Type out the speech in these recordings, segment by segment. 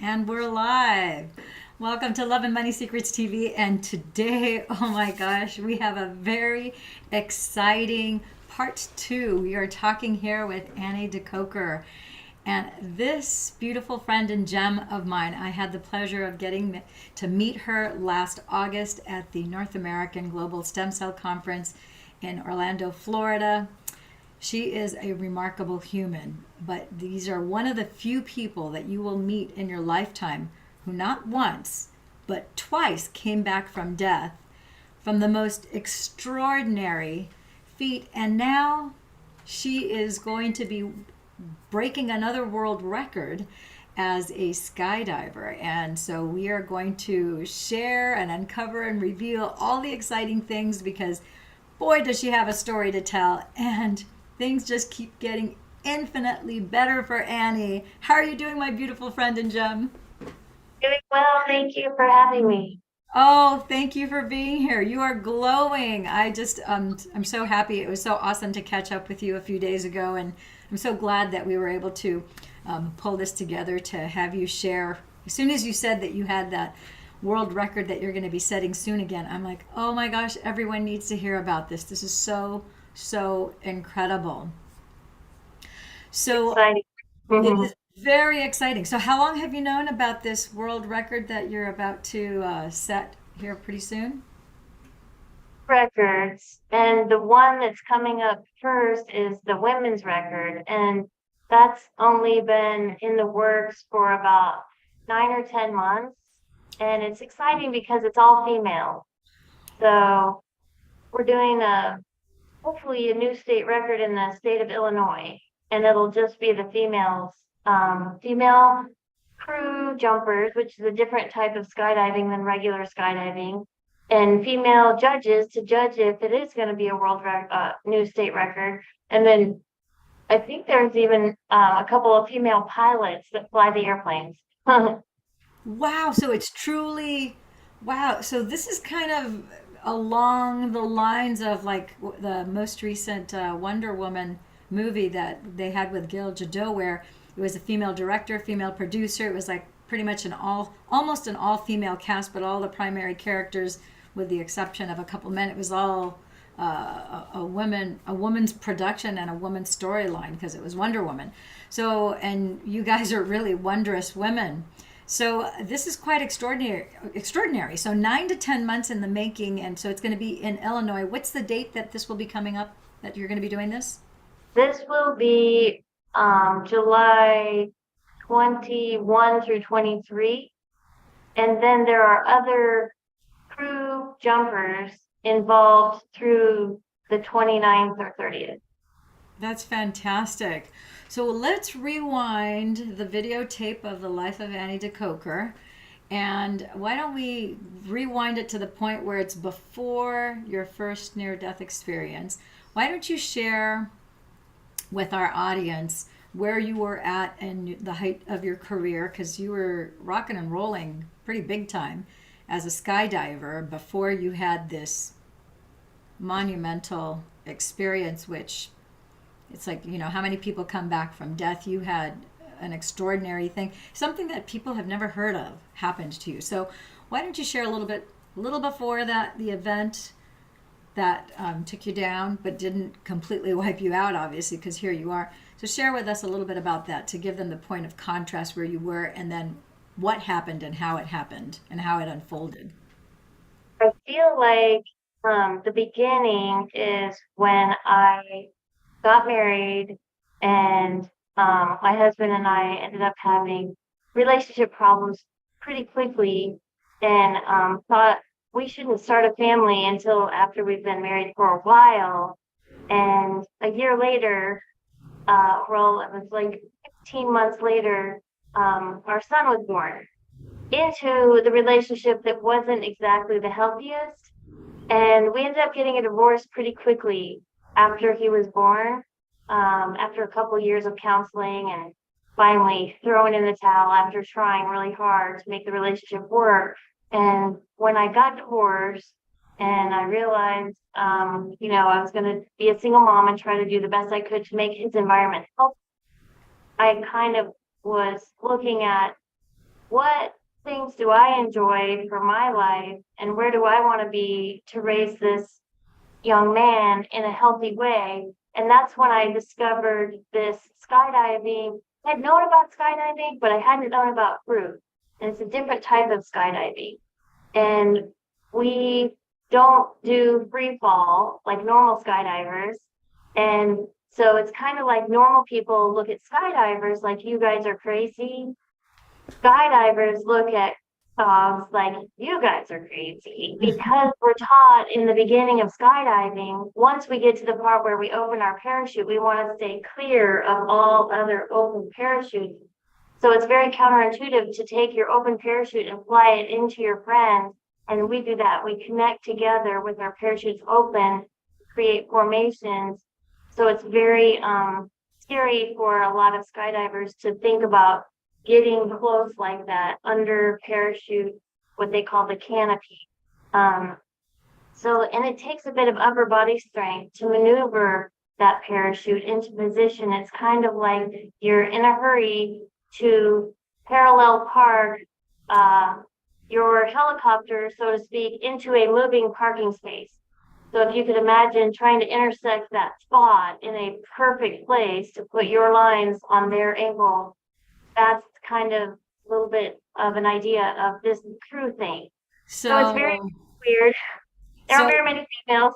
And we're live. Welcome to Love and Money Secrets TV. And today, oh my gosh, we have a very exciting part two. We are talking here with Annie DeCoker. And this beautiful friend and gem of mine, I had the pleasure of getting to meet her last August at the North American Global Stem Cell Conference in Orlando, Florida. She is a remarkable human, but these are one of the few people that you will meet in your lifetime who not once, but twice came back from death from the most extraordinary feat. And now she is going to be breaking another world record as a skydiver. And so we are going to share and uncover and reveal all the exciting things because boy, does she have a story to tell. And things just keep getting infinitely better for Annie. How are you doing, my beautiful friend and gem? Doing well, thank you for having me. Oh, thank you for being here. You are glowing. I'm so happy. It was so awesome to catch up with you a few days ago, and I'm so glad that we were able to pull this together to have you share. As soon as you said that you had that world record that you're going to be setting soon again, I'm like, oh my gosh, everyone needs to hear about this. This is so incredible. So Exciting. it Mhm. is very exciting. So, how long have you known about this world record that you're about to set here pretty soon? Records. And the one that's coming up first is the women's record. And that's only been in the works for about 9 or 10 months. And it's exciting because it's all female. So we're doing hopefully a new state record in the state of Illinois. And it'll just be the female crew jumpers, which is a different type of skydiving than regular skydiving, and female judges to judge if it is going to be a new state record. And then I think there's even a couple of female pilots that fly the airplanes. Wow. So, it's truly wow. So, this is kind of along the lines of like the most recent Wonder Woman movie that they had with Gal Gadot, where it was a female director, female producer. It was like pretty much almost an all female cast, but all the primary characters, with the exception of a couple men, it was all a woman's production and a woman's storyline because it was Wonder Woman. So, and you guys are really wondrous women. So this is quite extraordinary. Extraordinary. So 9 to 10 months in the making, and so it's going to be in Illinois. What's the date that this will be coming up? That you're going to be doing this? This will be July 21 through 23. And then there are other crew jumpers involved through the 29th or 30th. That's fantastic. So let's rewind the videotape of the life of Annie DeCoker. And why don't we rewind it to the point where it's before your first near death experience? Why don't you share with our audience where you were at and the height of your career? Because you were rocking and rolling pretty big time as a skydiver before you had this monumental experience, which it's like, how many people come back from death? You had an extraordinary thing, something that people have never heard of happened to you. So, why don't you share a little before that, the event that took you down, but didn't completely wipe you out, obviously, because here you are. So, share with us a little bit about that to give them the point of contrast where you were and then what happened and how it happened and how it unfolded. I feel like the beginning is when I got married and my husband and I ended up having relationship problems pretty quickly and thought we shouldn't start a family until after we've been married for a while. And a year later, well, it was like 15 months later, our son was born into the relationship that wasn't exactly the healthiest. And we ended up getting a divorce pretty quickly after he was born, after a couple of years of counseling and finally throwing in the towel after trying really hard to make the relationship work. And when I got divorced and I realized, I was going to be a single mom and try to do the best I could to make his environment healthy, I kind of was looking at what things do I enjoy for my life and where do I want to be to raise this young man in a healthy way. And that's when I discovered this skydiving. I had known about skydiving, but I hadn't known about group. And it's a different type of skydiving. And we don't do free fall like normal skydivers. And so it's kind of like normal people look at skydivers like you guys are crazy. Skydivers look at dogs like you guys are crazy because we're taught in the beginning of skydiving, once we get to the part where we open our parachute, we want to stay clear of all other open parachutes. So it's very counterintuitive to take your open parachute and fly it into your friend. And we do that. We connect together with our parachutes open, create formations. So it's very scary for a lot of skydivers to think about getting close like that under parachute, what they call the canopy. Um, and it takes a bit of upper body strength to maneuver that parachute into position. It's kind of like you're in a hurry to parallel park your helicopter, so to speak, into a moving parking space. So if you could imagine trying to intersect that spot in a perfect place to put your lines on their ankle, that's kind of a little bit of an idea of this crew thing. So it's very So, weird. There aren't so very many females.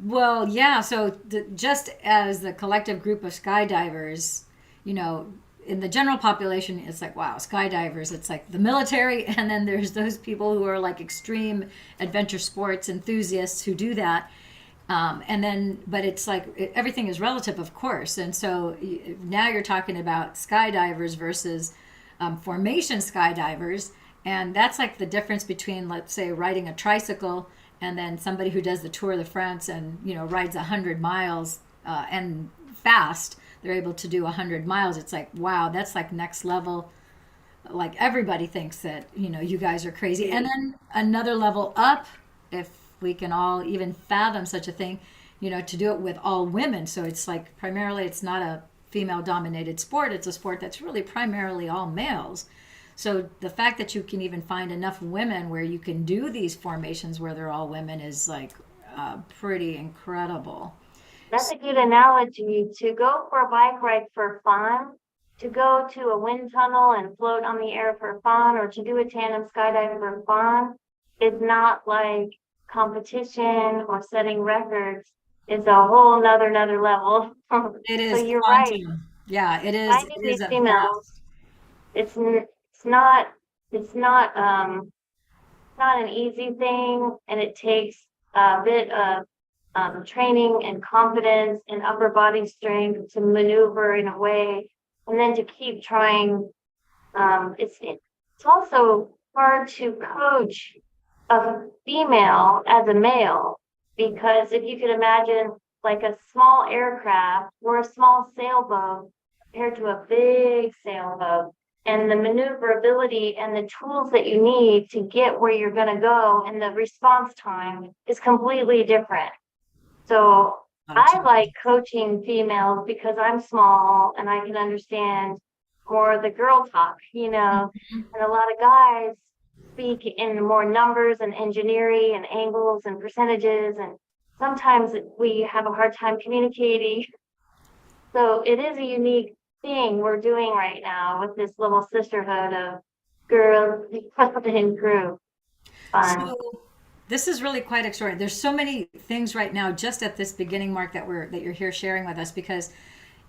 well, yeah. So just as the collective group of skydivers, you know, in the general population, it's like, wow, skydivers. It's like the military, and then there's those people who are like extreme adventure sports enthusiasts who do that. And then, but it's like everything is relative, of course. And so now you're talking about skydivers versus formation skydivers. And that's like the difference between, let's say, riding a tricycle and then somebody who does the Tour de France and, you know, rides 100 miles and fast. They're able to do 100 miles. It's like, wow, that's like next level. Like everybody thinks that, you know, you guys are crazy. And then another level up, if we can all even fathom such a thing, you know, to do it with all women. So it's like primarily it's not a female dominated sport. It's a sport that's really primarily all males. So the fact that you can even find enough women where you can do these formations where they're all women is like pretty incredible. That's a good analogy to go for a bike ride for fun, to go to a wind tunnel and float on the air for fun, or to do a tandem skydive for fun is not like competition or setting records. It's a whole nother level. It So is you're right. quantum. Yeah, it is. Finding It is these a females, vast. it's not it's not not an easy thing, and it takes a bit of training and confidence and upper body strength to maneuver in a way, and then to keep trying. It's also hard to coach a female as a male, because if you could imagine like a small aircraft or a small sailboat compared to a big sailboat, and the maneuverability and the tools that you need to get where you're going to go and the response time is completely different. So I like coaching females because I'm small and I can understand more of the girl talk, and a lot of guys speak in more numbers and engineering and angles and percentages. And sometimes we have a hard time communicating. So it is a unique thing we're doing right now with this little sisterhood of girls in group. Fun. So this is really quite extraordinary. There's so many things right now just at this beginning mark that you're here sharing with us because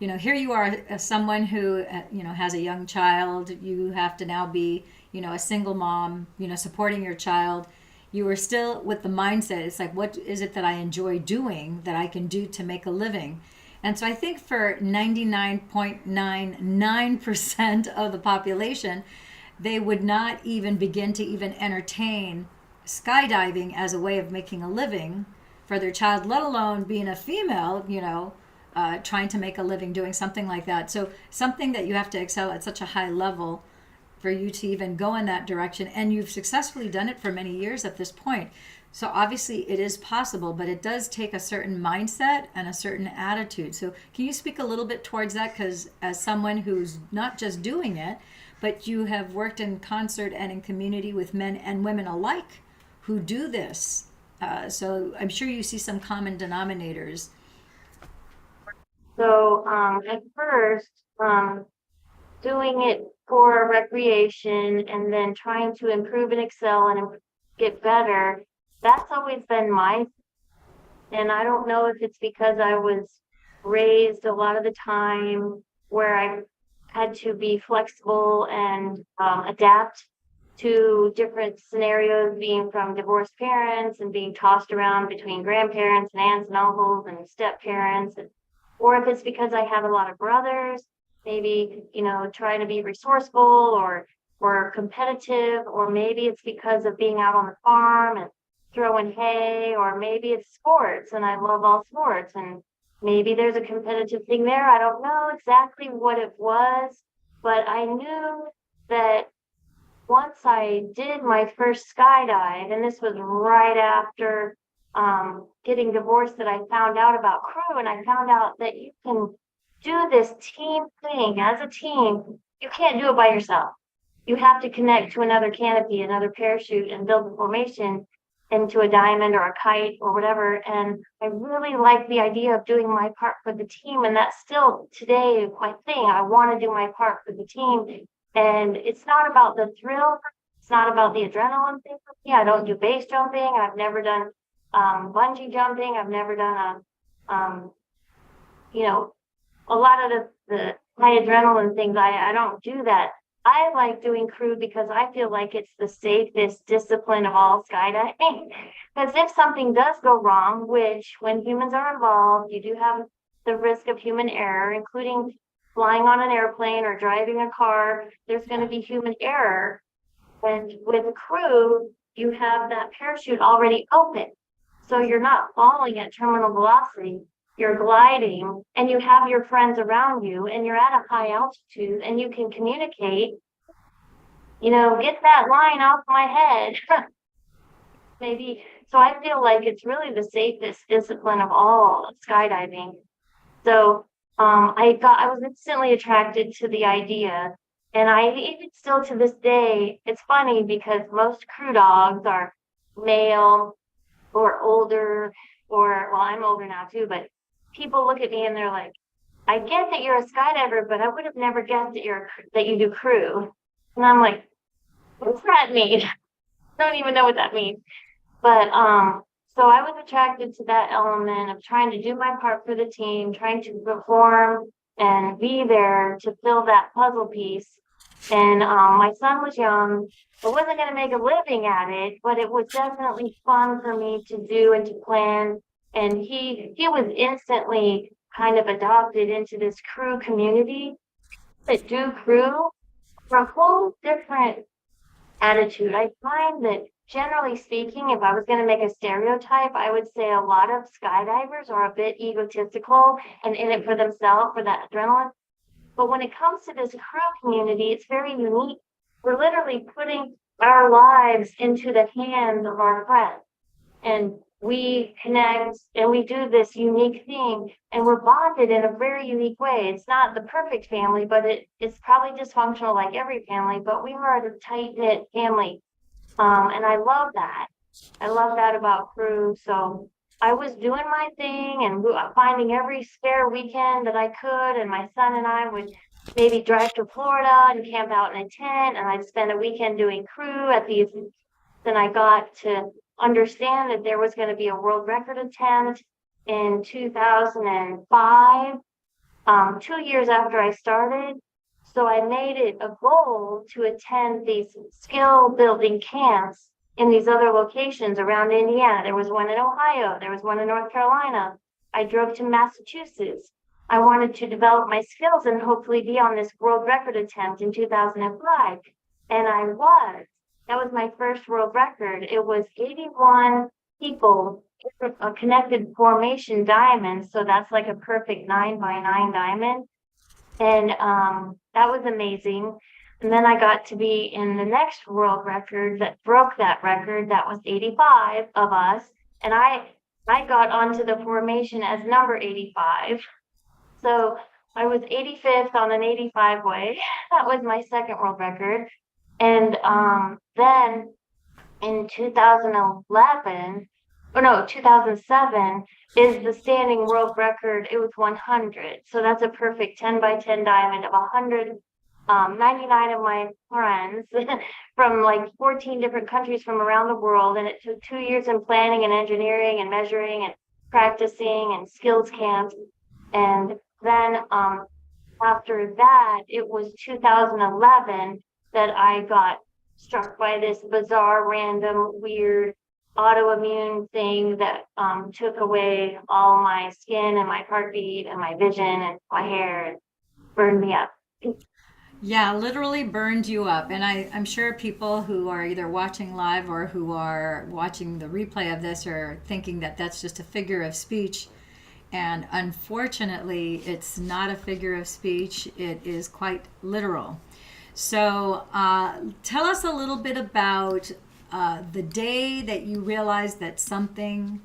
you know here you are someone who you know has a young child. You have to now be you know a single mom, you know supporting your child. You are still with the mindset. It's like what is it that I enjoy doing that I can do to make a living? And so I think for 99.99% of the population, they would not even begin to even entertain skydiving as a way of making a living for their child, let alone being a female, you know, trying to make a living doing something like that. So something that you have to excel at such a high level for you to even go in that direction. And you've successfully done it for many years at this point. So obviously it is possible, but it does take a certain mindset and a certain attitude. So can you speak a little bit towards that? Because as someone who's not just doing it, but you have worked in concert and in community with men and women alike who do this. So I'm sure you see some common denominators. So at first, doing it for recreation and then trying to improve and excel and get better, that's always been my, and I don't know if it's because I was raised a lot of the time where I had to be flexible and adapt to different scenarios, being from divorced parents and being tossed around between grandparents and aunts and uncles and step parents, or if it's because I have a lot of brothers, maybe, trying to be resourceful or competitive, or maybe it's because of being out on the farm and throwing hay, or maybe it's sports and I love all sports, and maybe there's a competitive thing there. I don't know exactly what it was, but I knew that once I did my first skydive, and this was right after getting divorced, that I found out about crew, and I found out that you can do this team thing as a team. You can't do it by yourself. You have to connect to another canopy, another parachute, and build the formation into a diamond or a kite or whatever. And I really like the idea of doing my part for the team. And that's still today my thing. I want to do my part for the team. And it's not about the thrill. It's not about the adrenaline thing for me. I don't do base jumping. I've never done bungee jumping. I've never done you know, a lot of the high adrenaline things. I don't do that. I like doing crew because I feel like it's the safest discipline of all skydiving. Because if something does go wrong, which when humans are involved, you do have the risk of human error, including flying on an airplane or driving a car, there's going to be human error. And with a crew, you have that parachute already open. So you're not falling at terminal velocity. You're gliding and you have your friends around you and you're at a high altitude and you can communicate, get that line off my head. Maybe. So I feel like it's really the safest discipline of all skydiving. So I was instantly attracted to the idea. And I even still to this day, it's funny because most crew dogs are male or older, or well, I'm older now too, but people look at me and they're like, I get that you're a skydiver, but I would have never guessed that you do crew. And I'm like, what's that mean? I don't even know what that means. But so I was attracted to that element of trying to do my part for the team, trying to perform and be there to fill that puzzle piece. And my son was young. I wasn't going to make a living at it, but it was definitely fun for me to do and to plan. And he was instantly kind of adopted into this crew community that do crew for a whole different attitude. I find that generally speaking, if I was going to make a stereotype, I would say a lot of skydivers are a bit egotistical and in it for themselves, for that adrenaline. But when it comes to this crew community, it's very unique. We're literally putting our lives into the hands of our friends. And we connect and we do this unique thing and we're bonded in a very unique way. It's not the perfect family, but it's probably dysfunctional like every family, but we are a tight-knit family. And I love that. I love that about crew. So I was doing my thing and finding every spare weekend that I could. And my son and I would maybe drive to Florida and camp out in a tent. And I'd spend a weekend doing crew at these. Then I got to understand that there was going to be a world record attempt in 2005, 2 years after I started. So I made it a goal to attend these skill building camps in these other locations around Indiana. There was one in Ohio. There was one in North Carolina. I drove to Massachusetts. I wanted to develop my skills and hopefully be on this world record attempt in 2005. And I was. That was my first world record. It was 81 people, a connected formation diamond. So that's like a perfect 9x9 diamond. And that was amazing. And then I got to be in the next world record that broke that record. That was 85 of us. And I got onto the formation as number 85. So I was 85th on an 85 way. That was my second world record. And then in 2011, or no, 2007 is the standing world record. It was 100. So that's a perfect 10 by 10 diamond of 100. 99 of my friends from like 14 different countries from around the world. And it took 2 years in planning and engineering and measuring and practicing and skills camps. And then after that, it was 2011 that I got struck by this bizarre, random, weird autoimmune thing that took away all my skin and my heartbeat and my vision and my hair and burned me up. Yeah, literally burned you up. And I'm sure people who are either watching live or who are watching the replay of this are thinking that that's just a figure of speech. And unfortunately, it's not a figure of speech, it is quite literal. So, tell us a little bit about the day that you realized that something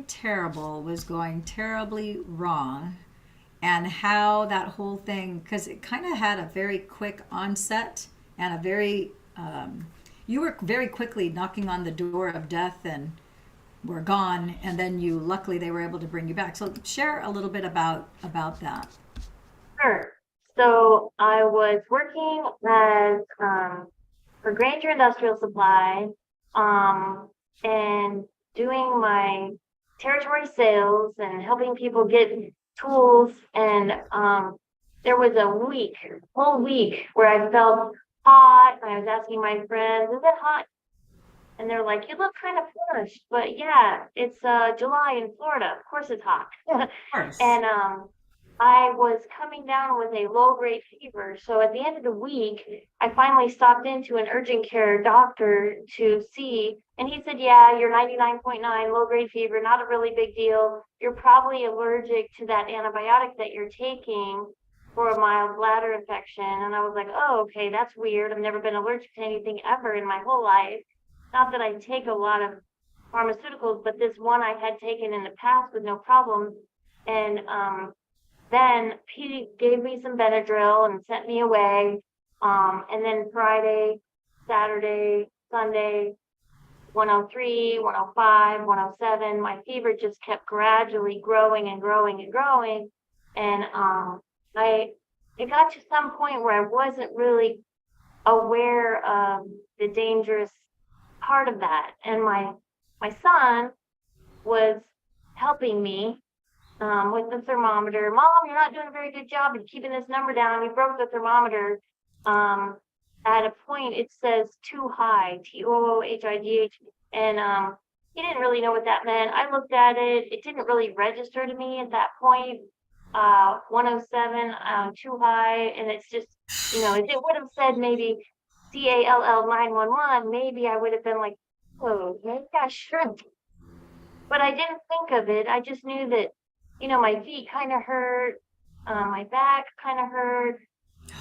terrible was going terribly wrong, and how that whole thing, because it kind of had a very quick onset and a very you were very quickly knocking on the door of death and were gone, and then you luckily they were able to bring you back. So share a little bit about that. Sure. So I was working as for Granger Industrial Supply, and doing my territory sales and helping people get tools. And there was whole week, where I felt hot, and I was asking my friends, "Is it hot?" And they're like, "You look kind of flushed." But yeah, it's July in Florida. Of course it's hot. Of course. And I was coming down with a low-grade fever. So at the end of the week, I finally stopped into an urgent care doctor to see. And he said, "Yeah, you're 99.9 low-grade fever, not a really big deal. You're probably allergic to that antibiotic that you're taking for a mild bladder infection." And I was like, "Oh, okay, that's weird. I've never been allergic to anything ever in my whole life. Not that I take a lot of pharmaceuticals, but this one I had taken in the past with no problem." And then he gave me some Benadryl and sent me away. And then Friday, Saturday, Sunday, 103, 105, 107, my fever just kept gradually growing and growing and growing. And it got to some point where I wasn't really aware of the dangerous part of that. And my son was helping me with the thermometer. "Mom, you're not doing a very good job of keeping this number down. You broke the thermometer." At a point, it says too high, TOOHIGH. And he didn't really know what that meant. I looked at it. It didn't really register to me at that point. 107, too high. And it's just, if it would have said maybe CALL 911, maybe I would have been like, "Oh, maybe I should." But I didn't think of it. I just knew that, my feet kind of hurt, my back kind of hurt.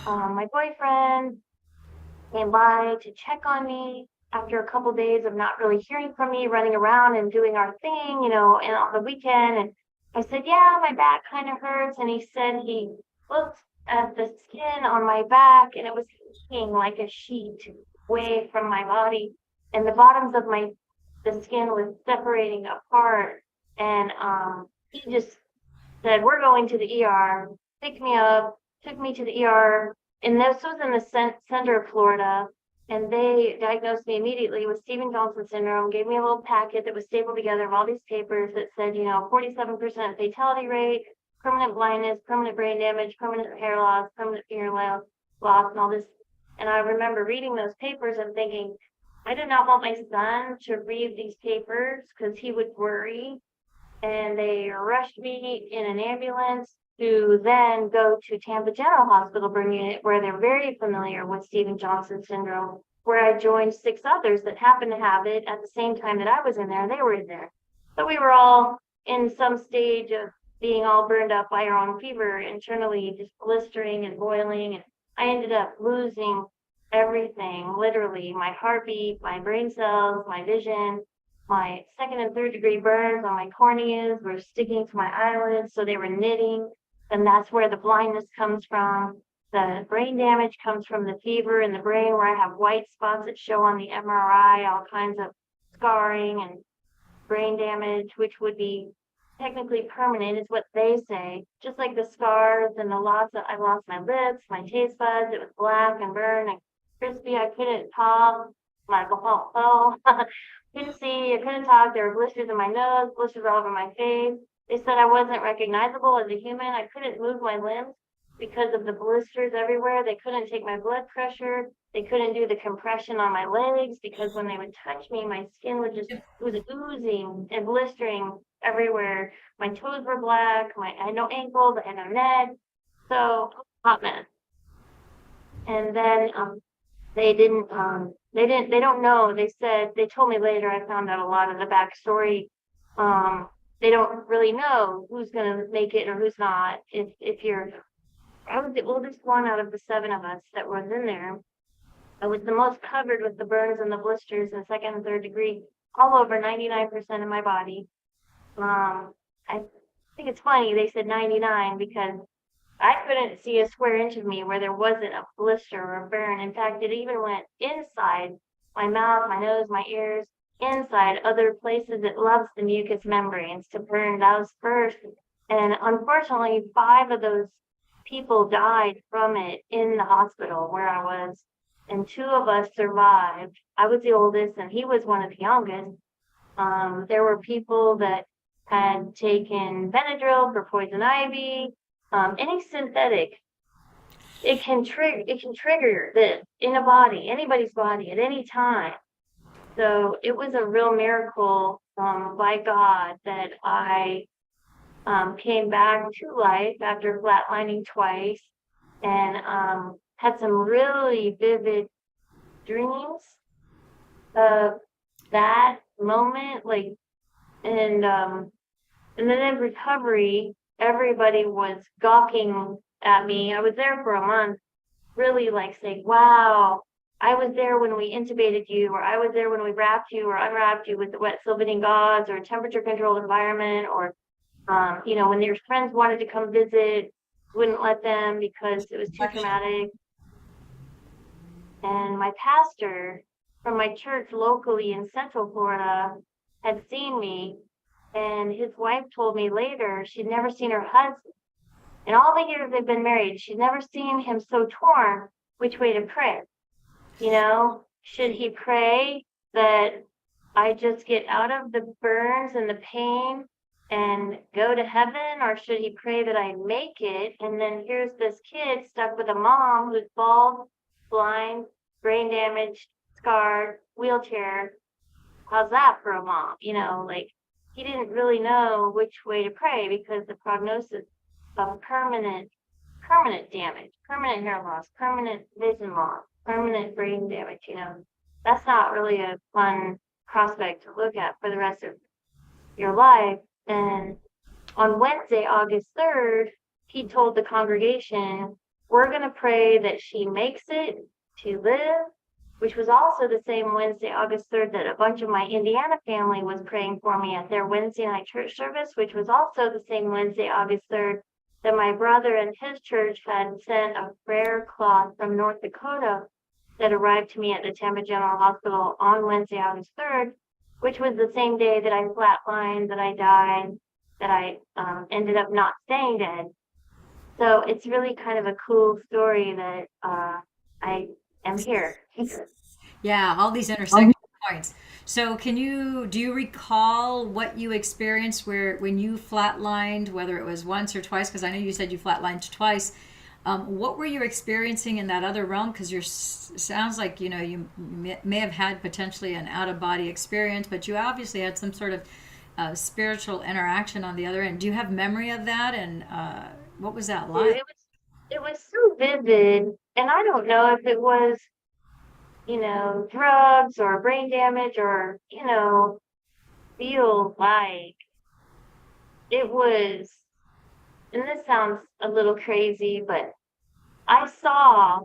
My boyfriend came by to check on me after a couple days of not really hearing from me, running around and doing our thing, and on the weekend. And I said, "Yeah, my back kind of hurts." And he said he looked at the skin on my back, and it was hanging like a sheet away from my body. And the bottoms of the skin was separating apart. And he just said, "We're going to the ER." Picked me up, took me to the ER. And this was in the center of Florida. And they diagnosed me immediately with Stevens-Johnson syndrome, gave me a little packet that was stapled together of all these papers that said, 47% fatality rate, permanent blindness, permanent brain damage, permanent hair loss, permanent ear loss, and all this. And I remember reading those papers and thinking, I did not want my son to read these papers because he would worry. And they rushed me in an ambulance to then go to Tampa General Hospital burn unit, where they're very familiar with Stevens-Johnson syndrome, where I joined 6 others that happened to have it at the same time that I was in there, and they were in there. So we were all in some stage of being all burned up by our own fever internally, just blistering and boiling. I ended up losing everything, literally my heartbeat, my brain cells, my vision, my second and third degree burns on my corneas were sticking to my eyelids, so they were knitting. And that's where the blindness comes from. The brain damage comes from the fever in the brain where I have white spots that show on the MRI, all kinds of scarring and brain damage, which would be technically permanent, is what they say. Just like the scars and the loss of, I lost my lips, my taste buds, it was black and burned and crispy. I couldn't talk. My couldn't see, I couldn't talk. There were blisters in my nose, blisters all over my face. They said I wasn't recognizable as a human. I couldn't move my limbs because of the blisters everywhere. They couldn't take my blood pressure. They couldn't do the compression on my legs because when they would touch me, my skin would just, it was oozing and blistering everywhere. My toes were black. I had no ankles. I had no neck. So hot mess. And then they don't know. They said, they told me later, I found out a lot of the backstory. They don't really know who's going to make it or who's not. If you're, I was the oldest one out of the 7 of us that was in there. I was the most covered with the burns and the blisters in second and third degree, all over 99% of my body. I think it's funny they said 99 because I couldn't see a square inch of me where there wasn't a blister or a burn. In fact, it even went inside my mouth, my nose, my ears, inside other places it loves the mucous membranes to burn those first. And unfortunately, 5 of those people died from it in the hospital where I was, and 2 of us survived. I was the oldest, and he was one of the youngest. There were people that had taken Benadryl for poison ivy, any synthetic. It can trigger this in a body, anybody's body at any time. So it was a real miracle by God that I came back to life after flatlining twice and had some really vivid dreams of that moment, like, and then in recovery, everybody was gawking at me. I was there for a month, really like saying, wow, I was there when we intubated you, or I was there when we wrapped you or unwrapped you with the wet sylvating gauze or temperature controlled environment, or when your friends wanted to come visit, wouldn't let them because it was too traumatic. And my pastor from my church locally in Central Florida had seen me, and his wife told me later she'd never seen her husband. In all the years they've been married, she'd never seen him so torn which way to pray. Should he pray that I just get out of the burns and the pain and go to heaven, or should he pray that I make it? And then here's this kid stuck with a mom who's bald, blind, brain damaged, scarred, wheelchair. How's that for a mom? He didn't really know which way to pray because the prognosis of permanent damage, permanent hair loss, permanent vision loss, permanent brain damage, that's not really a fun prospect to look at for the rest of your life. And on Wednesday, August 3rd, he told the congregation, we're going to pray that she makes it to live, which was also the same Wednesday, August 3rd, that a bunch of my Indiana family was praying for me at their Wednesday night church service, which was also the same Wednesday, August 3rd, that my brother and his church had sent a prayer cloth from North Dakota that arrived to me at the Tampa General Hospital on Wednesday, August 3rd, which was the same day that I flatlined, that I died, that I ended up not staying dead. So it's really kind of a cool story that I am here. Yeah, all these intersection points. So, do you recall what you experienced when you flatlined, whether it was once or twice? Because I know you said you flatlined twice. What were you experiencing in that other realm? Because sounds like you may have had potentially an out of body experience, but you obviously had some sort of spiritual interaction on the other end. Do you have memory of that? And what was that like? It was so vivid, and I don't know if it was drugs or brain damage or feel like it was, and this sounds a little crazy, but I saw,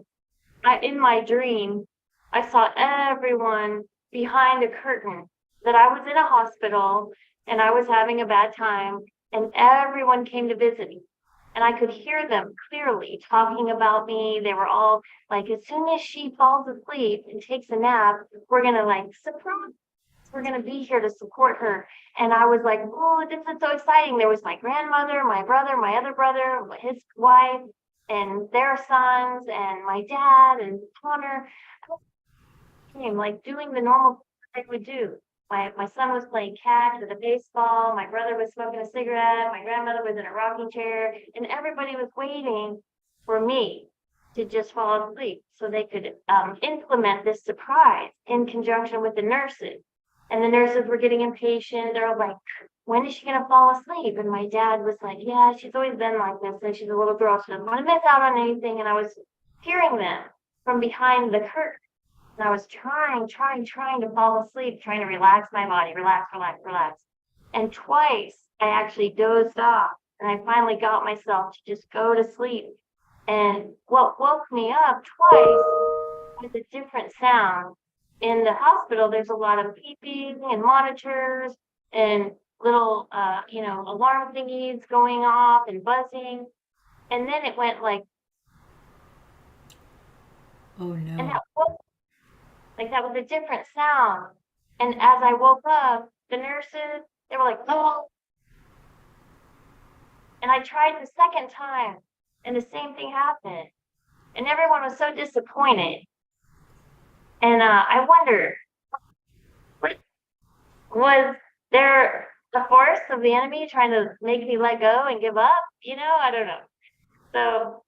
in my dream, I saw everyone behind a curtain, that I was in a hospital and I was having a bad time, and everyone came to visit me. And I could hear them clearly talking about me. They were all like, as soon as she falls asleep and takes a nap, we're gonna like surprise. We're gonna be here to support her. And I was like, oh, this is so exciting. There was my grandmother, my brother, my other brother, his wife, and their sons, and my dad and Connor. Like doing the normal things I would do. My son was playing catch with a baseball. My brother was smoking a cigarette. My grandmother was in a rocking chair, and everybody was waiting for me to just fall asleep so they could implement this surprise in conjunction with the nurses. And the nurses were getting impatient. They're like, "When is she gonna fall asleep?" And my dad was like, "Yeah, she's always been like this since she's a little girl. She doesn't want to miss out on anything." And I was hearing them from behind the curtain. And I was trying to fall asleep, trying to relax my body, relax, relax, relax. And twice I actually dozed off, and I finally got myself to just go to sleep. And what woke me up twice was a different sound. In the hospital, there's a lot of beeping and monitors and little, alarm thingies going off and buzzing. And then it went Oh and no. that that was a different sound. And as I woke up, the nurses, they were like, "Oh," and I tried the second time, and the same thing happened. And everyone was so disappointed. And I wonder, what was there a force of the enemy trying to make me let go and give up? I don't know. So,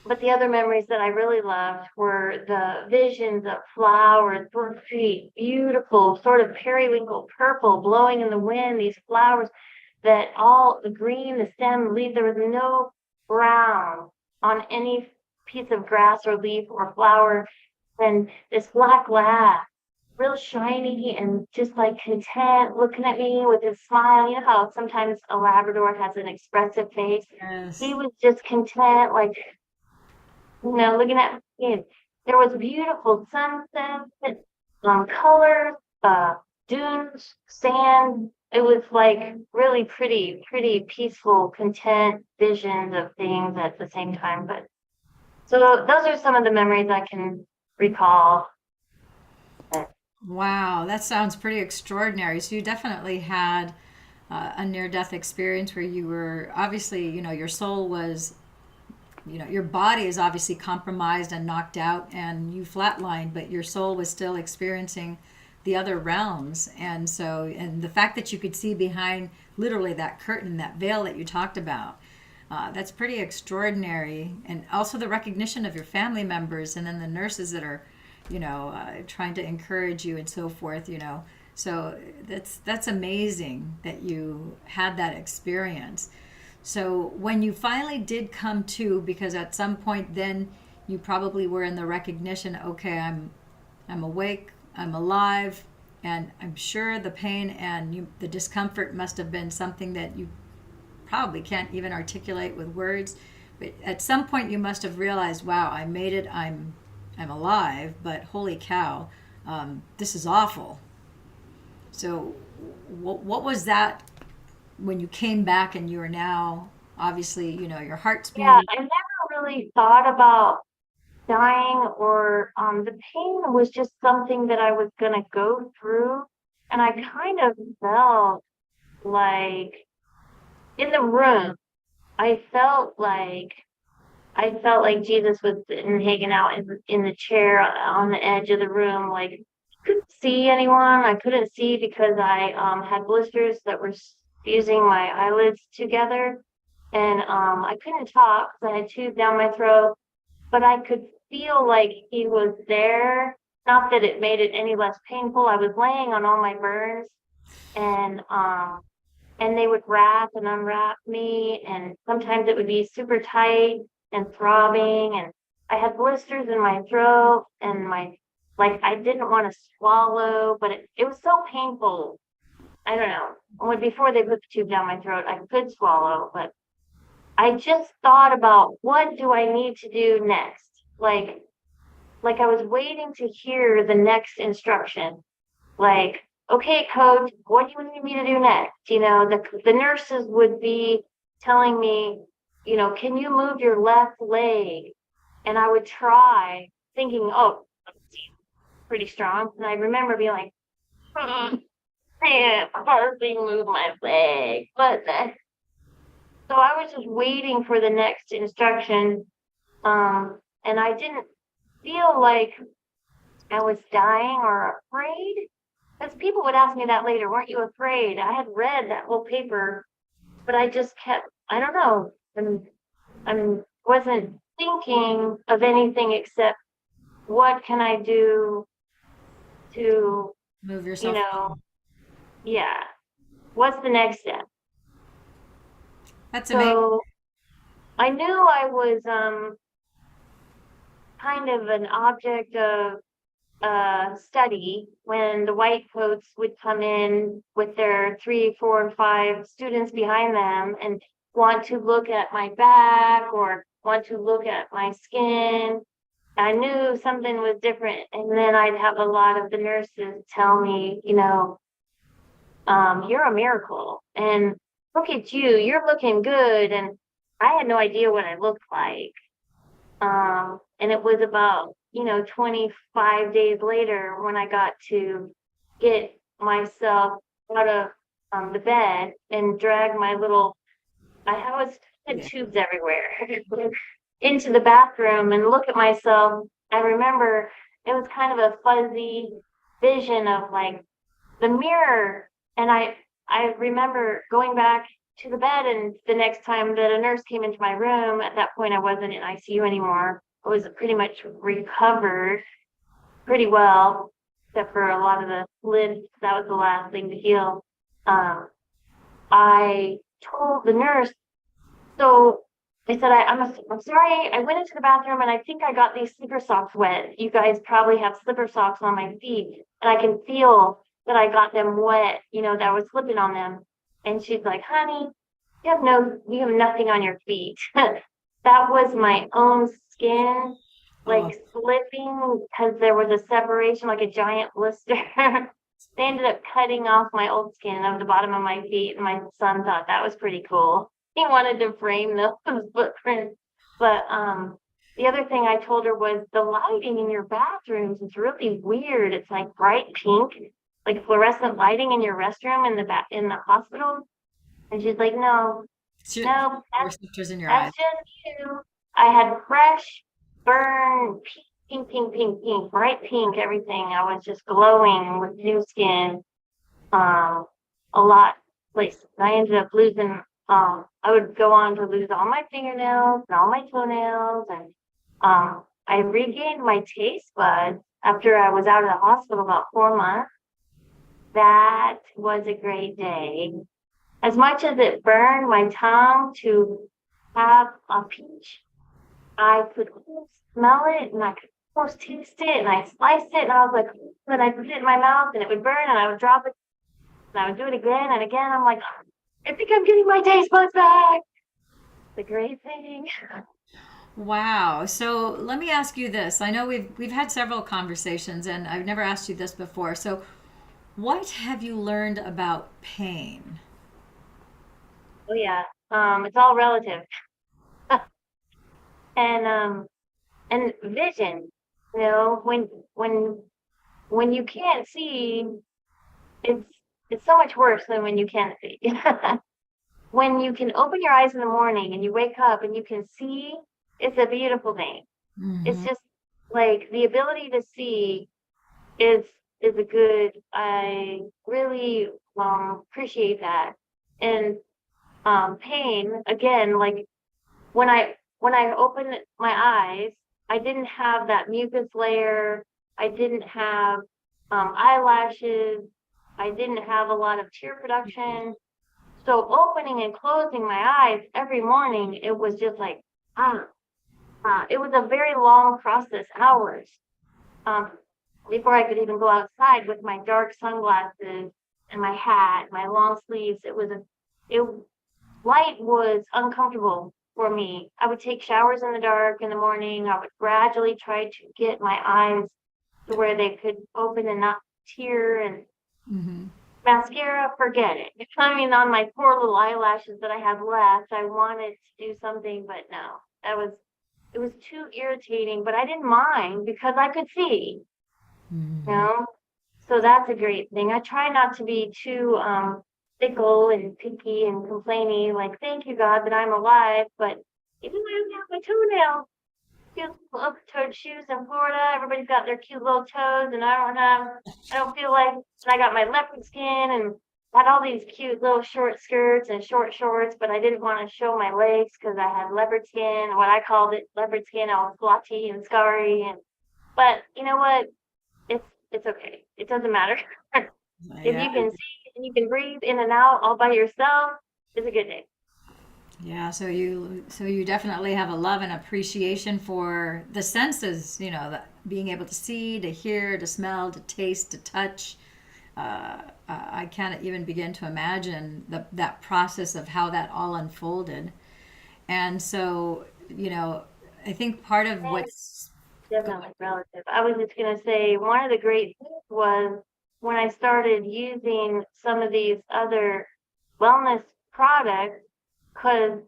but the other memories that I really loved were the visions of flowers, pretty, beautiful, sort of periwinkle purple, blowing in the wind, these flowers that all the green, the stem, the leaf, there was no brown on any piece of grass or leaf or flower. And this black lab, real shiny and just like content, looking at me with his smile. You know how sometimes a Labrador has an expressive face? He Yes. was just content, like, looking at me. There was beautiful sunsets, colors, dunes, sand. It was like really pretty, pretty peaceful, content visions of things at the same time. But so those are some of the memories I can recall. Wow, that sounds pretty extraordinary. So you definitely had a near-death experience where you were obviously, your soul was, your body is obviously compromised and knocked out, and you flatlined, but your soul was still experiencing the other realms. And so, and the fact that you could see behind literally that curtain, that veil that you talked about, that's pretty extraordinary. And also the recognition of your family members, and then the nurses that are, trying to encourage you and so forth. So that's amazing that you had that experience. So when you finally did come to, because at some point then you probably were in the recognition, okay, I'm awake, I'm alive, and I'm sure the pain and the discomfort must have been something that you probably can't even articulate with words. But at some point you must have realized, wow, I made it. I'm alive, but holy cow, this is awful. So, what was that when you came back and you are now obviously, your heart's Yeah, beating? I never really thought about dying, or the pain was just something that I was gonna go through. And I kind of felt like in the room, I felt like Jesus was sitting, hanging out in the chair on the edge of the room. Like, I couldn't see anyone. I couldn't see because I had blisters that were fusing my eyelids together, and I couldn't talk because I had tubes down my throat. But I could feel like he was there. Not that it made it any less painful. I was laying on all my burns, and they would wrap and unwrap me, and sometimes it would be super tight and throbbing, and I had blisters in my throat, and my like I didn't want to swallow, but it was so painful. I don't know. When before they put the tube down my throat, I could swallow, but I just thought about what do I need to do next? Like I was waiting to hear the next instruction. Like, okay, coach, what do you need me to do next? The nurses would be telling me, can you move your left leg? And I would try thinking, oh, pretty strong. And I remember being like, I can't hardly move my leg. So I was just waiting for the next instruction. And I didn't feel like I was dying or afraid. Because people would ask me that later, weren't you afraid? I had read that whole paper, but I just kept, I don't know, I wasn't thinking of anything except what can I do to, Move you yourself know, along. yeah, what's the next step? That's amazing. So I knew I was kind of an object of study when the white coats would come in with their 3, 4, and 5 students behind them and want to look at my back or want to look at my skin. I knew something was different. And then I'd have a lot of the nurses tell me, you're a miracle. And look at you, you're looking good. And I had no idea what I looked like. And it was about, 25 days later when I got to get myself out of the bed and drag my little, I was had Yeah. tubes everywhere into the bathroom and look at myself. I remember it was kind of a fuzzy vision of like the mirror. And I remember going back to the bed, and the next time that a nurse came into my room, at that point I wasn't in ICU anymore. I was pretty much recovered pretty well, except for a lot of the lids. That was the last thing to heal. Um, I told the nurse, so I said, I'm sorry, I went into the bathroom and I think I got these slipper socks wet. You guys probably have slipper socks on my feet, and I can feel that I got them wet, that I was slipping on them. And she's like, honey, you have nothing on your feet. That was my own skin, Oh, like slipping because there was a separation, like a giant blister. They ended up cutting off my old skin of the bottom of my feet, and my son thought that was pretty cool. He wanted to frame those footprints. But the other thing I told her was the lighting in your bathrooms is really weird. It's like bright pink, like fluorescent lighting in your restroom in the hospital. And she's like, no, it's your no, receptors in your that's eyes. just you. I had fresh, burn, pink, pink, pink, pink, pink, bright pink, everything. I was just glowing with new skin. Um, a lot places. I ended up losing, I would go on to lose all my fingernails and all my toenails. And I regained my taste buds after I was out of the hospital about 4 months. That was a great day. As much as it burned my tongue to have a peach, I could almost smell it and I could almost taste it, and I sliced it and I was like, and I put it in my mouth and it would burn and I would drop it and I would do it again and again. I'm like, I think I'm getting my taste buds back. The great thing. Wow. So let me ask you this. I know we've had several conversations and I've never asked you this before. So what have you learned about pain? Oh yeah. It's all relative. And vision, when when you can't see, it's it's so much worse than when you can see. When you can open your eyes in the morning and you wake up and you can see, it's a beautiful thing. It's Hmm. just like the ability to see is is a good. I really appreciate that. And pain again, like when I opened my eyes, I didn't have that mucus layer. I didn't have eyelashes. I didn't have a lot of tear production. So opening and closing my eyes every morning, it was just like, ah, it was a very long process, hours, um, before I could even go outside with my dark sunglasses and my hat, my long sleeves. It light was uncomfortable. for me. I would take showers in the dark in the morning. I would gradually try to get my eyes to where they could open and not tear, and Mm-hmm. mascara, forget it. I mean, on my poor little eyelashes that I had left, I wanted to do something, but no, it was too irritating, but I didn't mind because I could see, you Mm-hmm. know? So that's a great thing. I try not to be too fickle and picky and complainy, like, thank you, God, that I'm alive, but even though I don't have my toenails, cute little open-toed shoes in Florida, everybody's got their cute little toes, and I don't feel like, and I got my leopard skin and had all these cute little short skirts and short shorts, but I didn't want to show my legs because I had leopard skin, what I called it leopard skin. I was blotchy and scarry, and but you know what? It's okay. It doesn't matter. If Yeah. you can see and you can breathe in and out all by yourself, it's a good day. Yeah, so you definitely have a love and appreciation for the senses, that being able to see, to hear, to smell, to taste, to touch. I can't even begin to imagine that process of how that all unfolded. And so, I think part of what's Definitely relative. I was just gonna say, one of the great things was when I started using some of these other wellness products, because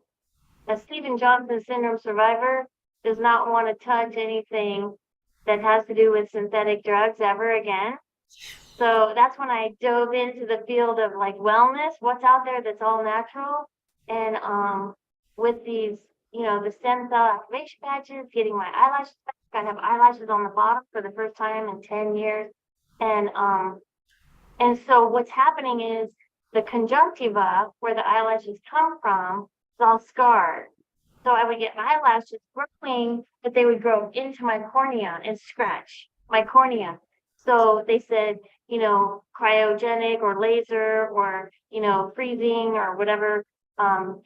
a Stephen Johnson syndrome survivor does not want to touch anything that has to do with synthetic drugs ever again. So that's when I dove into the field of like wellness, what's out there that's all natural. And with these, the stem cell activation patches, getting my eyelashes back. I have eyelashes on the bottom for the first time in 10 years. And and so what's happening is the conjunctiva, where the eyelashes come from, is all scarred. So I would get eyelashes growing, but they would grow into my cornea and scratch my cornea. So they said, cryogenic or laser or, freezing or whatever,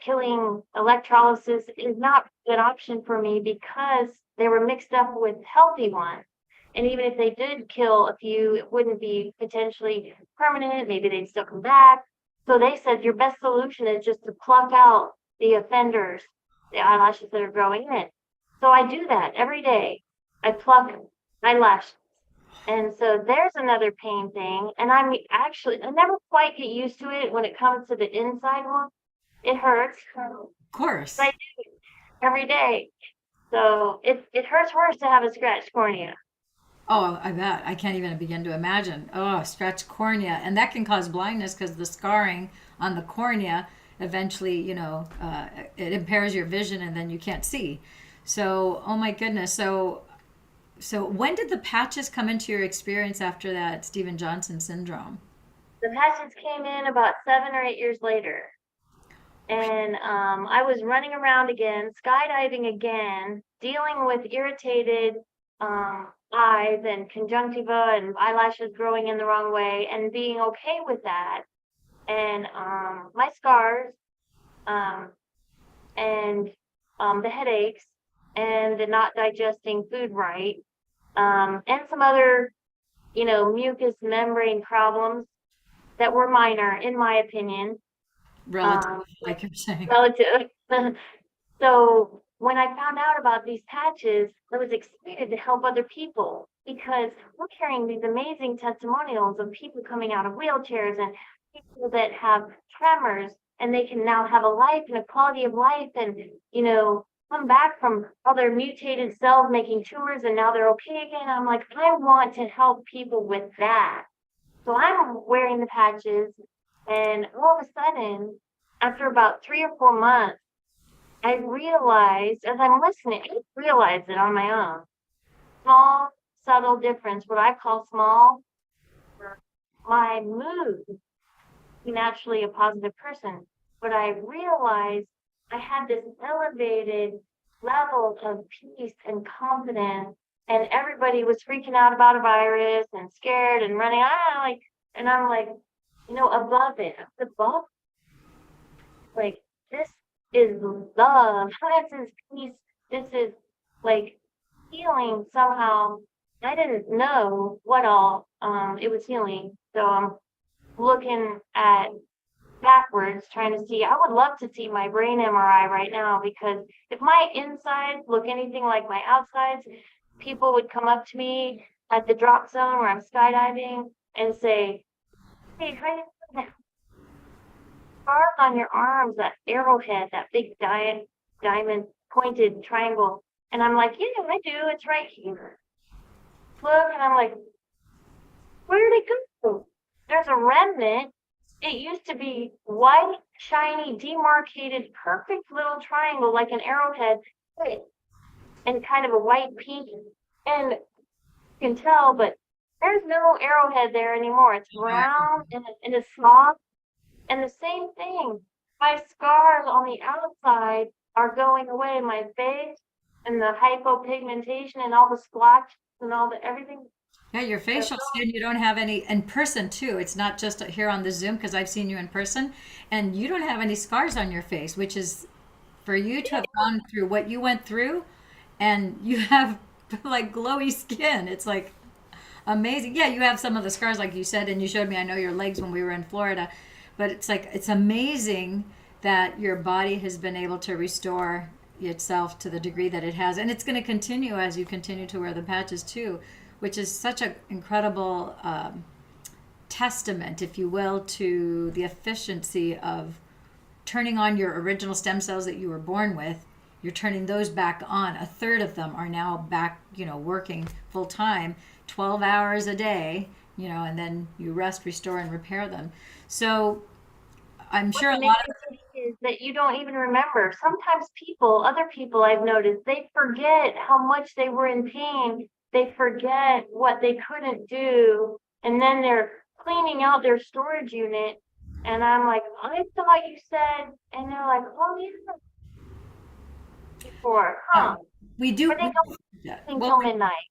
killing electrolysis is not a good option for me because they were mixed up with healthy ones. And even if they did kill a few, it wouldn't be potentially permanent. Maybe they'd still come back. So they said your best solution is just to pluck out the offenders, the eyelashes that are growing in it. So I do that every day. I pluck eyelashes. And so there's another pain thing. And I never quite get used to it when it comes to the inside one. It hurts. But I course. do it every day. So it hurts worse to have a scratched cornea. Oh, I bet. I can't even begin to imagine. Oh, stretched cornea. And that can cause blindness because the scarring on the cornea eventually, it impairs your vision and then you can't see. So, oh my goodness. So when did the patches come into your experience after that Stephen Johnson syndrome? The patches came in about 7 or 8 years later. And I was running around again, skydiving again, dealing with irritated eyes and conjunctiva and eyelashes growing in the wrong way, and being okay with that. And my scars, um, and the headaches, and the not digesting food right, and some other, mucous membrane problems that were minor, in my opinion. Relative, Um, like you're saying. Relative. So when I found out about these patches, I was excited to help other people because we're hearing these amazing testimonials of people coming out of wheelchairs and people that have tremors, and they can now have a life and a quality of life, and come back from all their mutated cells making tumors, and now they're okay again. I'm like, I want to help people with that. So I'm wearing the patches, and all of a sudden, after about 3 or 4 months, I realized, as I'm listening, I realized it on my own. Small, subtle difference, what I call small, my mood, naturally a positive person, but I realized I had this elevated level of peace and confidence, and everybody was freaking out about a virus and scared and running, and I'm like, above it, above, like, this is love. This is peace. This is like healing somehow. I didn't know what all it was healing. So I'm looking at backwards trying to see. I would love to see my brain MRI right now, because if my insides look anything like my outsides, people would come up to me at the drop zone where I'm skydiving and say, "Hey, how you doing? That scars on your arms, that arrowhead, that big diamond pointed triangle." And I'm like, "Yeah, I do. It's right here. Look." And I'm like, "Where did it go?" There's a remnant. It used to be white, shiny, demarcated, perfect little triangle like an arrowhead, right, and kind of a white pink. And you can tell, but there's no arrowhead there anymore. It's round and it's soft. And the same thing, my scars on the outside are going away. My face and the hypopigmentation and all the splotches and all the everything. Yeah, your They're facial skin, you don't have any in person too. It's not just here on the Zoom because I've seen you in person, and you don't have any scars on your face, which is for you to have gone through what you went through, and you have like glowy skin. It's like amazing. Yeah, you have some of the scars, like you said, and you showed me, I know your legs when we were in Florida, but it's like, it's amazing that your body has been able to restore itself to the degree that it has. And it's going to continue as you continue to wear the patches too, which is such an incredible testament, if you will, to the efficiency of turning on your original stem cells that you were born with. You're turning those back on. A third of them are now back, working full time, 12 hours a day, and then you rest, restore, and repair them. So I'm What's sure a lot amazing to me is that you don't even remember. Sometimes other people I've noticed, they forget how much they were in pain. They forget what they couldn't do. And then they're cleaning out their storage unit. And I'm like, "I thought you said," and they're like, "Oh, yeah, before, huh?" we But do. they don't Yeah. think Well, till midnight.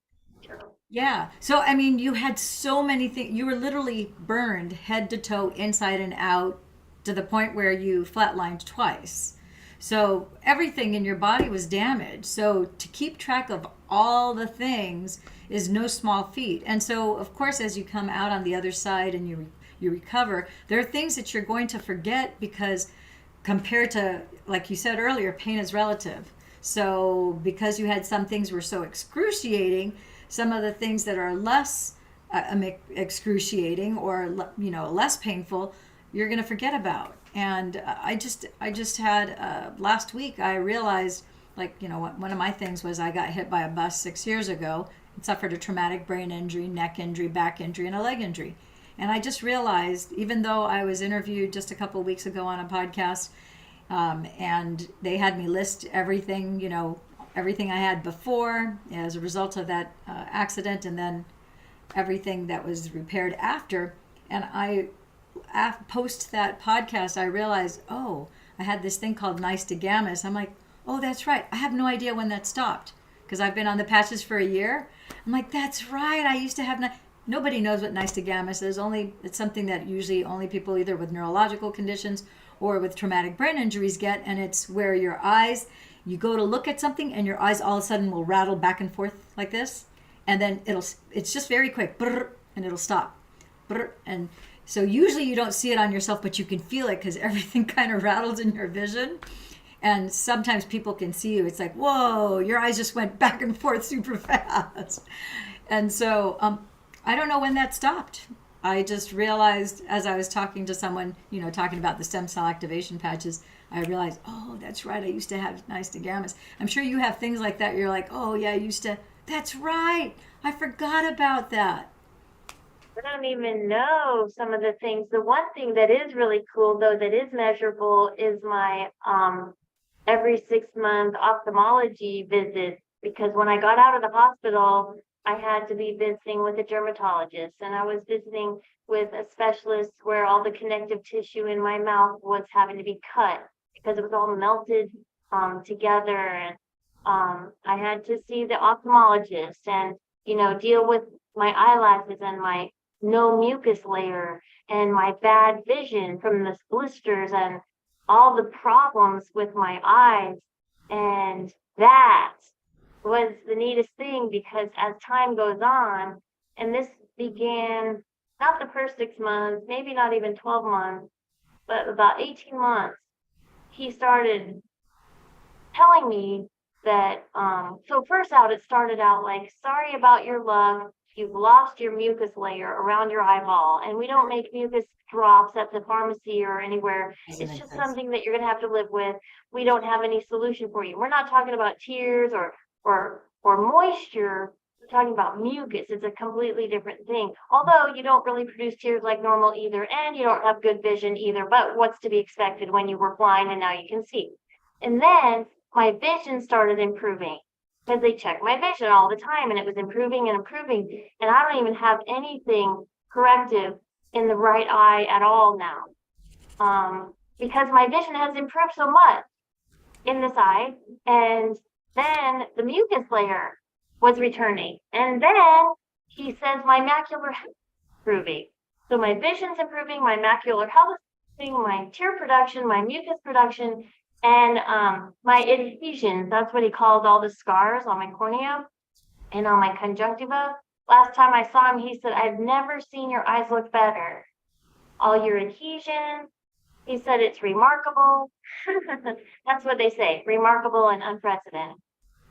yeah. So, I mean, you had so many things. You were literally burned head to toe, inside and out, to the point where you flatlined twice. So, everything in your body was damaged. So, to keep track of all the things is no small feat. And so, of course, as you come out on the other side and you recover, there are things that you're going to forget because compared to, like you said earlier, pain is relative. So because you had some things were so excruciating, some of the things that are less excruciating or less painful, you're going to forget about. And I just had last week I realized, like, one of my things was I got hit by a bus 6 years ago and suffered a traumatic brain injury, neck injury, back injury, and a leg injury. And I just realized, even though I was interviewed just a couple of weeks ago on a podcast, and they had me list everything, everything I had before as a result of that accident, and then everything that was repaired after. And post that podcast, I realized, oh, I had this thing called nystagmus. I'm like, oh, that's right. I have no idea when that stopped because I've been on the patches for a year. I'm like, that's right. I used to have nobody knows what nystagmus is. It's something that usually only people either with neurological conditions or with traumatic brain injuries get, and it's where you go to look at something and your eyes all of a sudden will rattle back and forth like this, and then it's just very quick, and it'll stop, and so usually you don't see it on yourself, but you can feel it because everything kind of rattles in your vision. And sometimes people can see you. It's like, whoa, your eyes just went back and forth super fast. And so I don't know when that stopped. I just realized as I was talking to someone, talking about the stem cell activation patches, I realized, oh, that's right. I used to have nystagmus. I'm sure you have things like that. You're like, oh, yeah, I used to. That's right. I forgot about that. I don't even know some of the things. The one thing that is really cool, though, that is measurable is my every 6 month ophthalmology visit, because when I got out of the hospital, I had to be visiting with a dermatologist, and I was visiting with a specialist where all the connective tissue in my mouth was having to be cut because it was all melted together. And I had to see the ophthalmologist and, deal with my eyelashes and my no mucus layer and my bad vision from the blisters and all the problems with my eyes. And that was the neatest thing, because as time goes on, and this began not the first 6 months, maybe not even 12 months, but about 18 months, he started telling me that so first out it started out like, sorry about your luck, you've lost your mucus layer around your eyeball, and we don't make mucus drops at the pharmacy or anywhere. Doesn't It's just exist. something that you're going to have to live with. We don't have any solution for you. We're not talking about tears or moisture. We're talking about mucus. It's a completely different thing, although you don't really produce tears like normal either, and you don't have good vision either, but what's to be expected when you were blind and now you can see. And then my vision started improving because they checked my vision all the time and it was improving and improving. And I don't even have anything corrective in the right eye at all now. Because my vision has improved so much in this eye. And then the mucus layer was returning. And then he says my macular health is improving. So my vision's improving, my macular health is improving, my tear production, my mucus production, and my adhesions. That's what he called all the scars on my cornea and on my conjunctiva. Last time I saw him, he said, I've never seen your eyes look better. All your adhesions. He said it's remarkable. That's what they say, remarkable and unprecedented.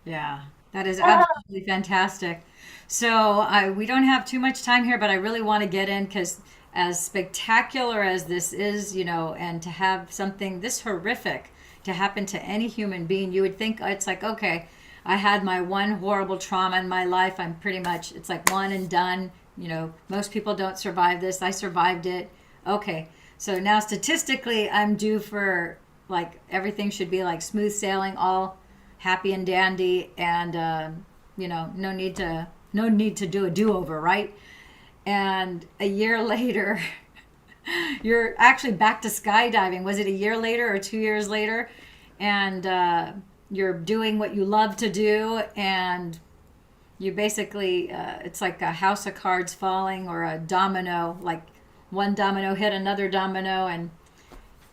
Yeah, that is absolutely fantastic. So we don't have too much time here, but I really want to get in because as spectacular as this is, and to have something this horrific to happen to any human being, you would think it's like, okay, I had my one horrible trauma in my life. I'm pretty much, it's like one and done. Most people don't survive this. I survived it. Okay. So now statistically, I'm due for like everything should be like smooth sailing, all happy and dandy, and no need to do a do-over, right? And a year later, you're actually back to skydiving. Was it a year later or 2 years later? And you're doing what you love to do, and you basically it's like a house of cards falling or a domino, like one domino hit another domino, and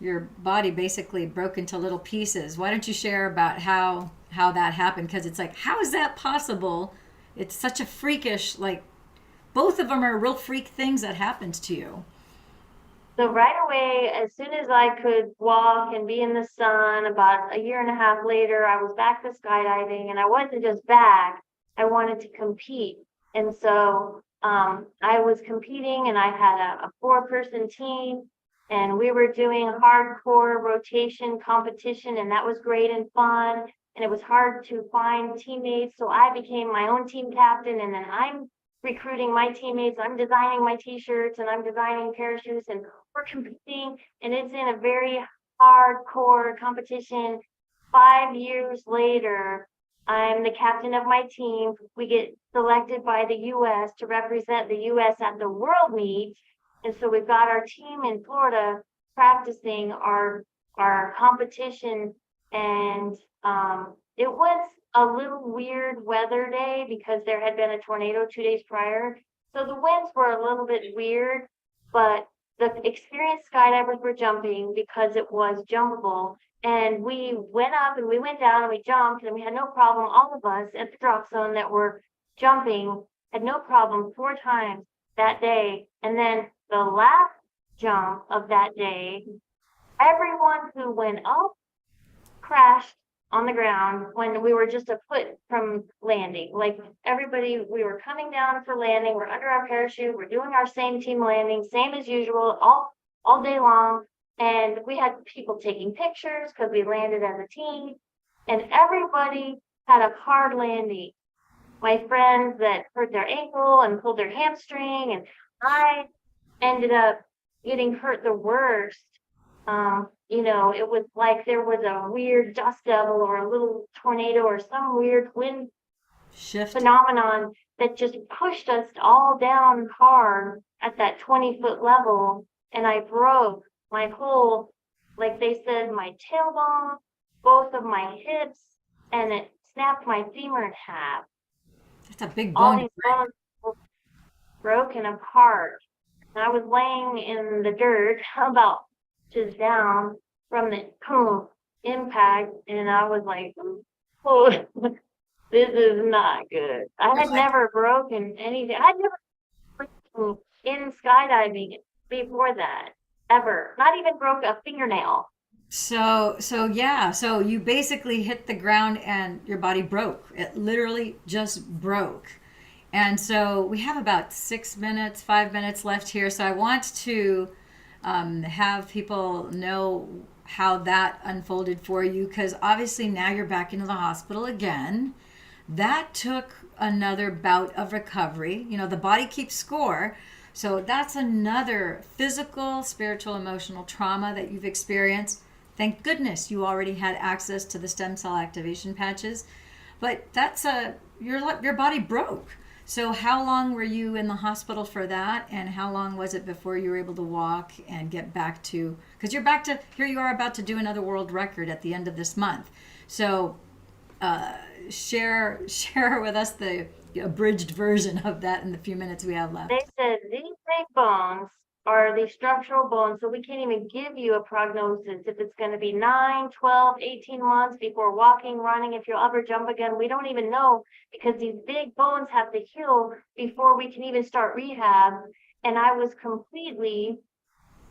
your body basically broke into little pieces. Why don't you share about how that happened? Because it's like, how is that possible? It's such a freakish, like, both of them are real freak things that happened to you. So right away, as soon as I could walk and be in the sun, about a year and a half later, I was back to skydiving, and I wasn't just back, I wanted to compete. And so I was competing, and I had a 4-person team, and we were doing hardcore rotation competition, and that was great and fun. And it was hard to find teammates, so I became my own team captain, and then I'm recruiting my teammates. I'm designing my t-shirts and I'm designing parachutes, and we're competing, and it's in a very hardcore competition. 5 years later, I'm the captain of my team. We get selected by the US to represent the US at the world meet. And so we've got our team in Florida practicing our competition. And it was a little weird weather day because there had been a tornado 2 days prior. So the winds were a little bit weird, but the experienced skydivers were jumping because it was jumpable. And we went up and we went down and we jumped, and we had no problem. All of us at the drop zone that were jumping had no problem 4 times that day. And then the last jump of that day, everyone who went up crashed on the ground when we were just a foot from landing. Like everybody, we were coming down for landing, we're under our parachute, we're doing our same team landing, same as usual, all day long. And we had people taking pictures because we landed as a team, and everybody had a hard landing. My friends that hurt their ankle and pulled their hamstring, and I ended up getting hurt the worst. It was like there was a weird dust devil or a little tornado or some weird wind Shift. phenomenon that just pushed us all down hard at that 20-foot level. And I broke my whole, like they said, my tailbone, both of my hips, and it snapped my femur in half. That's a big All bone to these bones were broken apart. And I was laying in the dirt about just down from the impact, and I was like, oh, this is not good. I had break. never broken anything. I'd never broken in skydiving before that. ever. Not even broke a fingernail. So yeah, so you basically hit the ground and your body broke. It literally just broke. And so we have about 6 minutes, 5 minutes left here. So I want to have people know how that unfolded for you, because obviously now you're back into the hospital again. That took another bout of recovery. You know, the body keeps score. So that's another physical, spiritual, emotional trauma that you've experienced. Thank goodness you already had access to the stem cell activation patches. But that's your body broke. So how long were you in the hospital for that, and how long was it before you were able to walk and get back to, because you're back to, here you are about to do another world record at the end of this month. So uh, share with us the abridged version of that in the few minutes we have They left. said these big bones are the structural bones, so we can't even give you a prognosis if it's going to be 9, 12, 18 months before walking, running, if you'll ever jump again. We don't even know because these big bones have to heal before we can even start rehab. And I was completely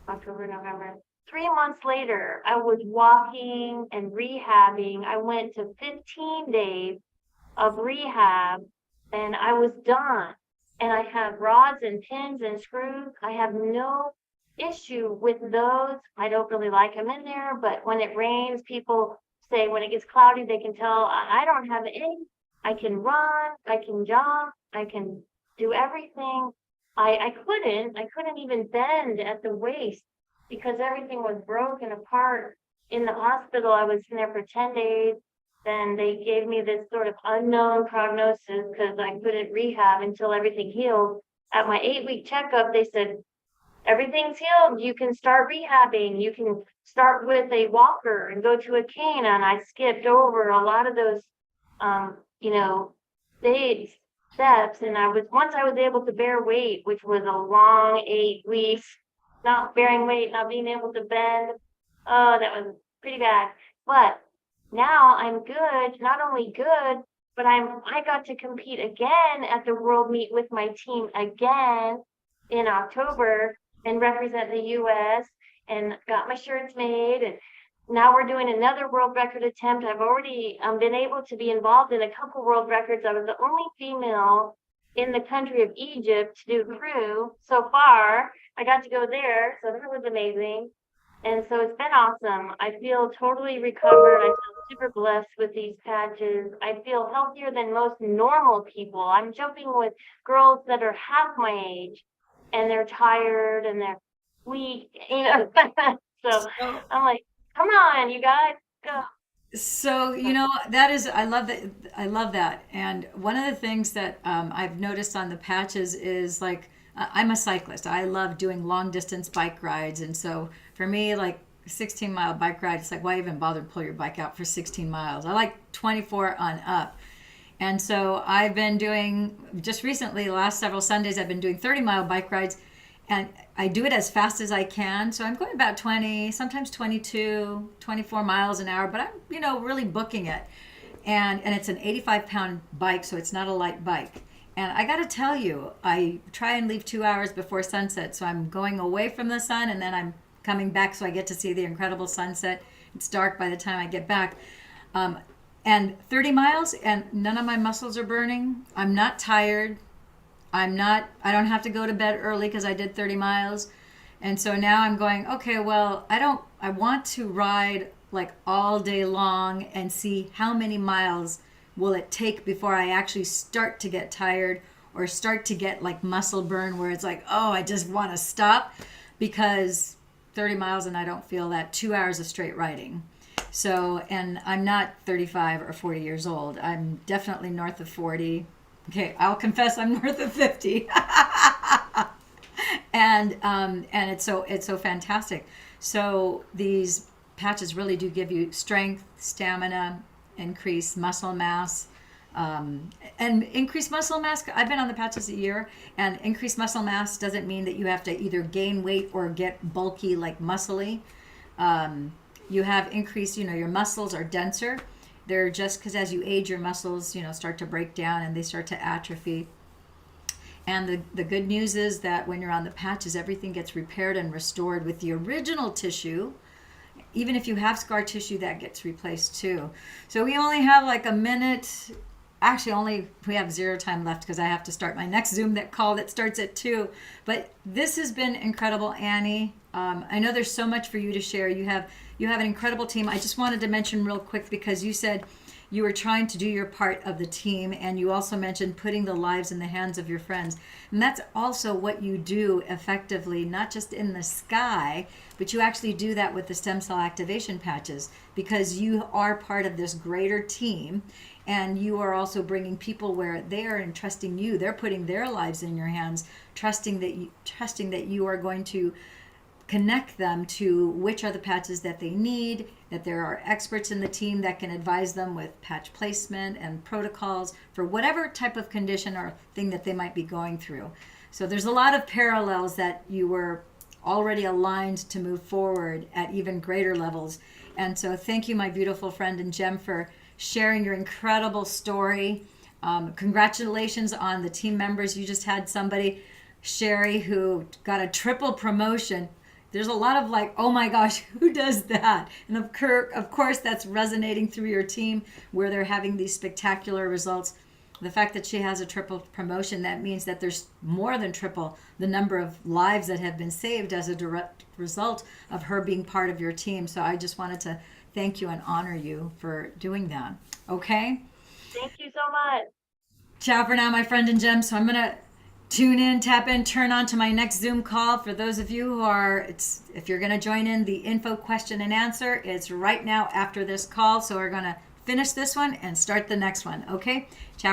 October, November. 3 months later, I was walking and rehabbing. I went to 15 days of rehab and I was done. And I have rods and pins and screws. I have no issue with those. I don't really like them in there, but when it rains, people say when it gets cloudy, they can tell I don't have any. I can run, I can jump, I can do everything. I couldn't even bend at the waist because everything was broken apart. In the hospital, I was in there for 10 days. Then they gave me this sort of unknown prognosis because I couldn't rehab until everything healed. At my 8-week checkup, they said, everything's healed. You can start rehabbing. You can start with a walker and go to a cane. And I skipped over a lot of those, you know, days, steps. And once I was able to bear weight, which was a long 8 weeks, not bearing weight, not being able to bend. Oh, that was pretty bad. But now I'm good, not only good, but I got to compete again at the world meet with my team again in October and represent the US and got my shirts made, and now we're doing another world record attempt. I've already been able to be involved in a couple world records. I was the only female in the country of Egypt to do crew so far. I got to go there, so that was amazing. And so it's been awesome. I feel totally recovered. I feel super blessed with these patches. I feel healthier than most normal people. I'm jumping with girls that are half my age and they're tired and they're weak, you know. So So I'm like, come on, you guys, go. So, you know, that is, I love that. I love that. And one of the things that I've noticed on the patches is like, I'm a cyclist. I love doing long distance bike rides. And so for me, like 16-mile bike ride, it's like, why even bother to pull your bike out for 16 miles? I like 24 on up. And so I've been doing, just recently, the last several Sundays, I've been doing 30-mile bike rides, and I do it as fast as I can. So I'm going about 20, sometimes 22, 24 miles an hour, but I'm, you know, really booking it. And it's an 85-pound bike, so it's not a light bike. And I got to tell you, I try and leave 2 hours before sunset. So I'm going away from the sun and then I'm coming back so I get to see the incredible sunset. It's dark by the time I get back. Um, and 30 miles and none of my muscles are burning. I'm not tired. I don't have to go to bed early because I did 30 miles. And so now I'm going, okay, well, I want to ride like all day long and see how many miles will it take before I actually start to get tired or start to get like muscle burn where it's like, oh, I just want to stop, because 30 miles and I don't feel that. 2 hours of straight riding. So, and I'm not 35 or 40 years old. I'm definitely north of 40. Okay, I'll confess I'm north of 50. And it's so fantastic. So these patches really do give you strength, stamina, increase muscle mass, and increase muscle mass. I've been on the patches a year, and increased muscle mass doesn't mean that you have to either gain weight or get bulky like muscly. You have increased, your muscles are denser. They're just because as you age, your muscles, start to break down and they start to atrophy. And the good news is that when you're on the patches, everything gets repaired and restored with the original tissue. Even if you have scar tissue, that gets replaced too. So we only have like a minute. Actually, we have zero time left because I have to start my next Zoom call that starts at 2. But this has been incredible, Annie. I know there's so much for you to share. You have an incredible team. I just wanted to mention real quick because you said you were trying to do your part of the team, and you also mentioned putting the lives in the hands of your friends. And that's also what you do effectively, not just in the sky, but you actually do that with the stem cell activation patches because you are part of this greater team, and you are also bringing people where they are entrusting you. They're putting their lives in your hands, trusting that you are going to connect them to which are the patches that they need, that there are experts in the team that can advise them with patch placement and protocols for whatever type of condition or thing that they might be going through. So there's a lot of parallels that you were already aligned to move forward at even greater levels. And so thank you, my beautiful friend and Jem, for sharing your incredible story. Congratulations on the team members. You just had somebody, Sherry, who got a triple promotion. There's a lot of like, oh my gosh, who does that? And of course, that's resonating through your team where they're having these spectacular results. The fact that she has a triple promotion, that means that there's more than triple the number of lives that have been saved as a direct result of her being part of your team. So I just wanted to thank you and honor you for doing that. Okay? Thank you so much. Ciao for now, my friend and Jem. So I'm going to tune in, tap in, turn on to my next Zoom call. For those of you who are, if you're going to join in the info question and answer, it's right now after this call. So we're going to finish this one and start the next one. Okay? Ciao.